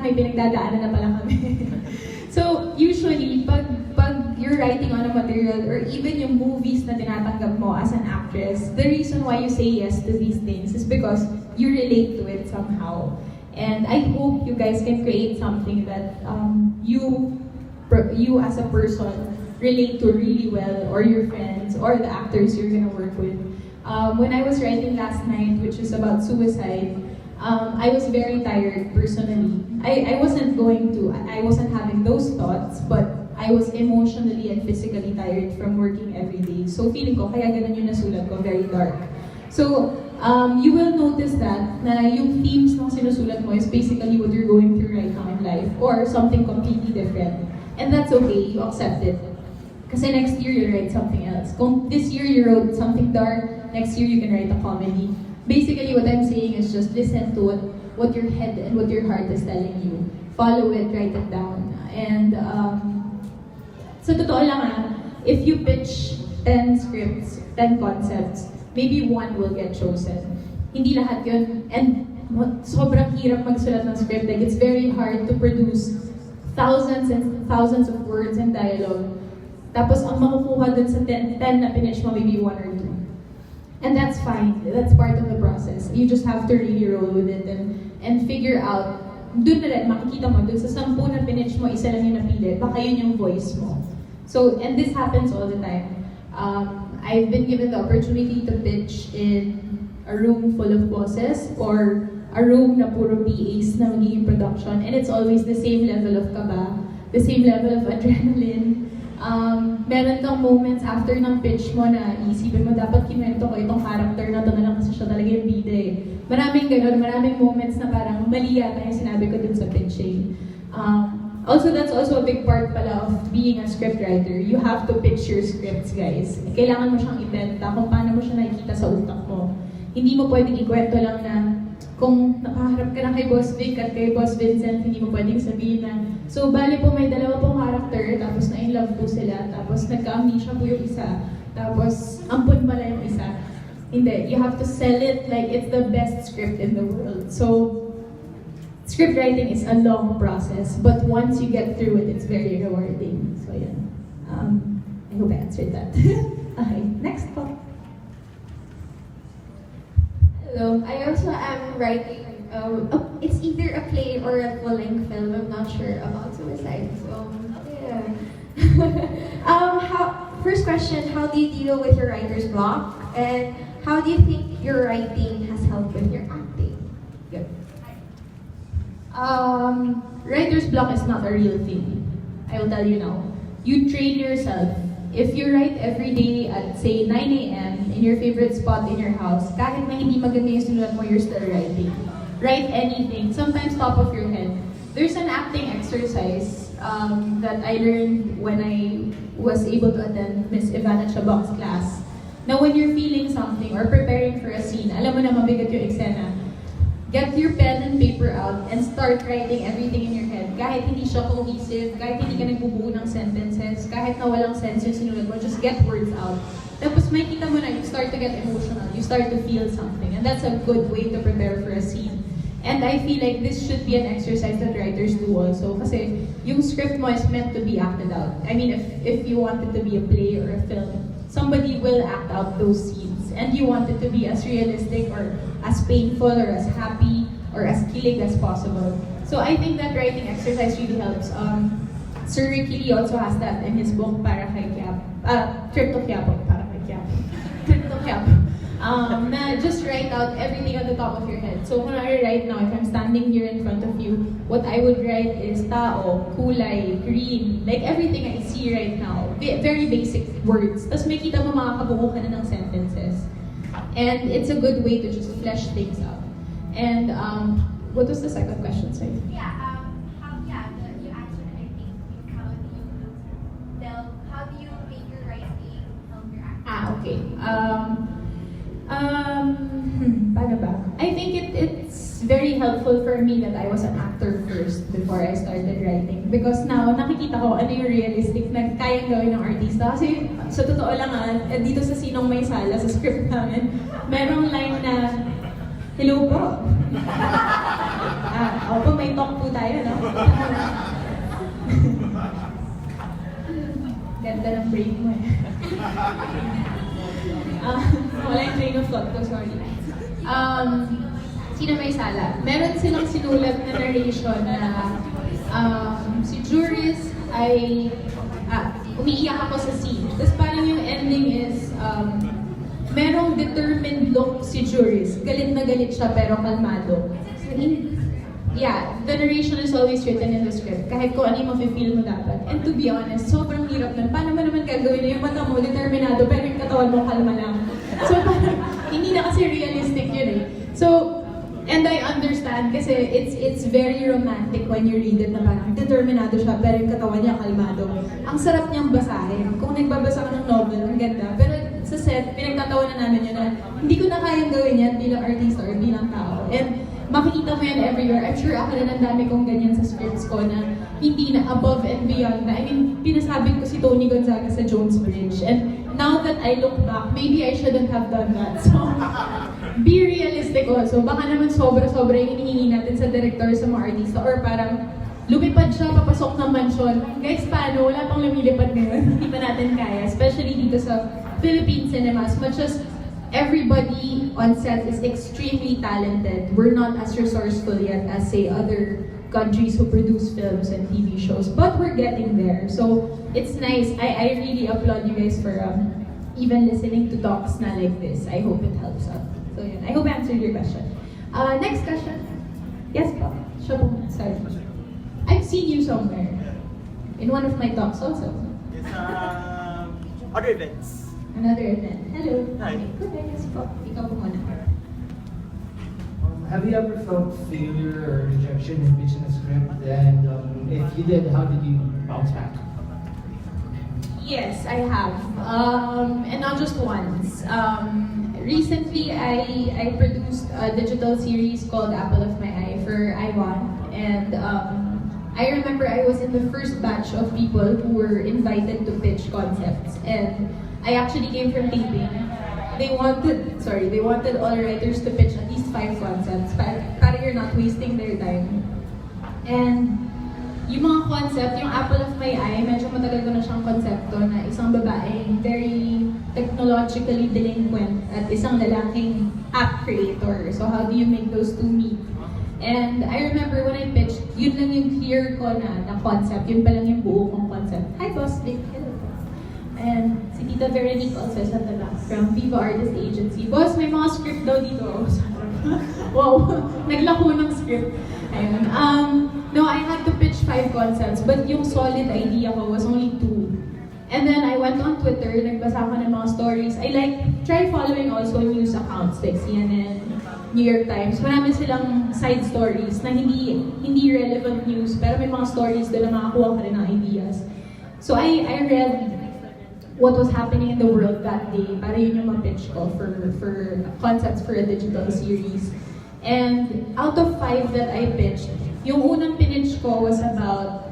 may pinagdadaanan na pala kami. So, usually, pag you're writing on a material or even yung movies na tinatanggap mo as an actress, the reason why you say yes to these things is because you relate to it somehow. And I hope you guys can create something that you as a person relate to really well, or your friends, or the actors you're gonna work with. When I was writing last night, which is about suicide, I was very tired personally. I wasn't having those thoughts, but I was emotionally and physically tired from working every day. So feeling ko, kaya ganun yung nasulat ko, very dark. So, you will notice that na yung themes ng sinusulat mo is basically what you're going through right now in life, or something completely different. And that's okay, you accept it. Kasi next year, you'll write something else. Kung this year you wrote something dark, next year you can write a comedy. Basically, what I'm saying is just listen to what your head and what your heart is telling you. Follow it, write it down. And sa totoo lang if you pitch 10 scripts, 10 concepts, maybe one will get chosen. Hindi lahat yun. And sobrang hirap magsulat ng script. Like, it's very hard to produce thousands and thousands of words and dialogue. Tapos ang makukuha dun sa 10 na pinitch mo, maybe 1 or 2. And that's fine. That's part of the process. You just have to really roll with it and figure out. Dun na rin, makikita mo, dun sa 10 na pinitch mo, isa lang yung napili. Baka yun yung voice mo. So, and this happens all the time. I've been given the opportunity to pitch in a room full of bosses or a room na puro PAs na magiging production, and it's always the same level of kaba, the same level of adrenaline. Meron kang moments after ng pitch mo na isipin mo, dapat kinuwento ko itong character na to na lang kasi siya talaga yung bida eh. Maraming ganun, maraming moments na parang mali yata yung sinabi ko dun sa pitching. Also, that's also a big part pala of being a scriptwriter. You have to pitch your scripts, guys. Kailangan mo siyang ibenta kung paano mo siya nakikita sa utak mo. Hindi mo pwedeng ikwento lang na kung nakaharap ka na kay Boss Vic at kay Boss Vincent, hindi mo pwedeng sabihin na, so, bali po may dalawa pong character, tapos na-in-love po sila, tapos nagka-amnesia po yung isa, tapos ampun pala yung isa. Hindi, you have to sell it like it's the best script in the world. So, script writing is a long process, but once you get through it, it's very rewarding. So, yeah. I hope I answered that. Okay, next po. Hello, I also am writing, it's either a play or a full-length film, I'm not sure about suicide, so, yeah. First question, how do you deal with your writer's block? And how do you think your writing has helped with your acting? Good. Writer's block is not a real thing. I will tell you now. You train yourself. If you write every day at, say, 9 a.m. in your favorite spot in your house, kahit na hindi maganda yung sinulat mo, you're still writing. Write anything, sometimes top of your head. There's an acting exercise that I learned when I was able to attend Miss Ivana Chabak's class. Now, when you're feeling something or preparing for a scene, alam mo na mabigat yung eksena, get your pen and paper out and start writing everything in your head. Kahit hindi siya cohesive, kahit hindi ka nagbubuo ng sentences, kahit na walang sense yung sinulat mo, just get words out. Tapos may kita mo na, you start to get emotional, you start to feel something, and that's a good way to prepare for a scene. And I feel like this should be an exercise that writers do also, kasi yung script mo is meant to be acted out. I mean, if you want it to be a play or a film, somebody will act out those scenes, and you want it to be as realistic or as painful or as happy or as kilig as possible. So I think that writing exercise really helps. Sir Ricky Lee also has that in his book, Para kay Trip to Quiapo, Para kay Quiapo. Trip to Quiapo. Na just write out everything on the top of your head. So kunwari right now, if I'm standing here in front of you, what I would write is tao, kulay, green, like everything I see right now. Very basic words. Tapos may kita mo makakabuo ka na ng sentences. And it's a good way to just flesh things out. And what was the second question, sorry? Yeah, you answered, I think, how do you make your writing help your acting? Okay. Paano ba? I think it's very helpful for me that I was an actor first before I started writing. Because now, nakikita ko ano yung realistic na kayang gawin ng artista. Kasi sa totoo lang dito sa Sinong May Sala, sa script namin, merong line na, hello po. Opo, may talk po tayo, no? Ganda ng brain mo eh. Wala yung train of thought ko, sorry. Sino may sala? Meron silang sinulat na narration na si Juris ay umiiyak ako sa scene. Tapos parang yung ending is merong determined look si Juris. Galit na galit siya pero kalmado. So, yeah, the narration is always written in the script. Kahit kung ano yung mafe-feel mo dapat. And to be honest, sobrang hirap nun. Paano mo naman gagawin na yung mata mo, determinado, pero yung katawan mo kalma lang. So parang, hindi na kasi realistic yun eh. So, and I understand kasi it's very romantic when you read it na parang determinado siya pero yung katawan niya kalmado. Ang sarap niyang basahin. Kung nagbabasa ka ng novel, ang ganda. Pero sa set, pinagtatawanan namin yun na hindi ko na kayang gawin yan bilang artista or bilang tao. And makikita mo yan everywhere. I'm sure ako rin ang dami kong ganyan sa scripts ko na hindi na above and beyond na. I mean, pinasabit ko si Tony Gonzaga sa Jones Bridge. And now that I look back, maybe I shouldn't have done that. So, be realistic also. Baka naman sobra-sobra yung hinihingi natin sa director, sa mga artista. Or parang lumipad siya, papasok ng mansion. Guys, paano? Wala pang lumilipad ngayon. Hindi pa natin kaya. Especially dito sa Philippine cinema. As much as everybody on set is extremely talented, we're not as resourceful yet as, say, other countries who produce films and TV shows. But we're getting there. So, it's nice. I really applaud you guys for even listening to talks na like this. I hope it helps out. So, yeah. I hope I answered your question. Next question. Yes, po. Siya po. Sorry. I've seen you somewhere. In one of my talks also. It's other events. Another event. Hello. Hi. Good, yes po. Ikaw po muna. Have you ever felt failure or rejection in pitching a script? And if you did, how did you bounce back? Yes, I have. And not just once. Recently, I produced a digital series called Apple of My Eye for Iwan. And I remember I was in the first batch of people who were invited to pitch concepts. And I actually came from taping. They wanted all writers to pitch at least 5 concepts para you're not wasting their time. And yung mga concept, yung Apple of My Eye, medyo matagal ko na siyang konsepto na isang babaeng very technologically delinquent at isang lalaking app creator. So how do you make those two meet? And I remember when I pitched, yun lang yung clear ko na concept, yun pa lang yung buo kong concept. Hi, Boss Vic. Hello. And si Tita Veronique also sa the back from Viva Artist Agency. Boss, may mga script daw dito. Wow, naglako ng script. Ayun. No, I had to pitch 5 concepts, but yung solid idea ko was only 2. And then I went on Twitter, nagbasa ko ng mga stories. I try following also news accounts like CNN, New York Times. Marami silang side stories na hindi relevant news, pero may mga stories doon na makakuha ka rin ng ideas. So I read what was happening in the world that day para yun yung ma-pitch ko for concepts for a digital series. And out of 5 that I pitched, yung unang pinitch ko was about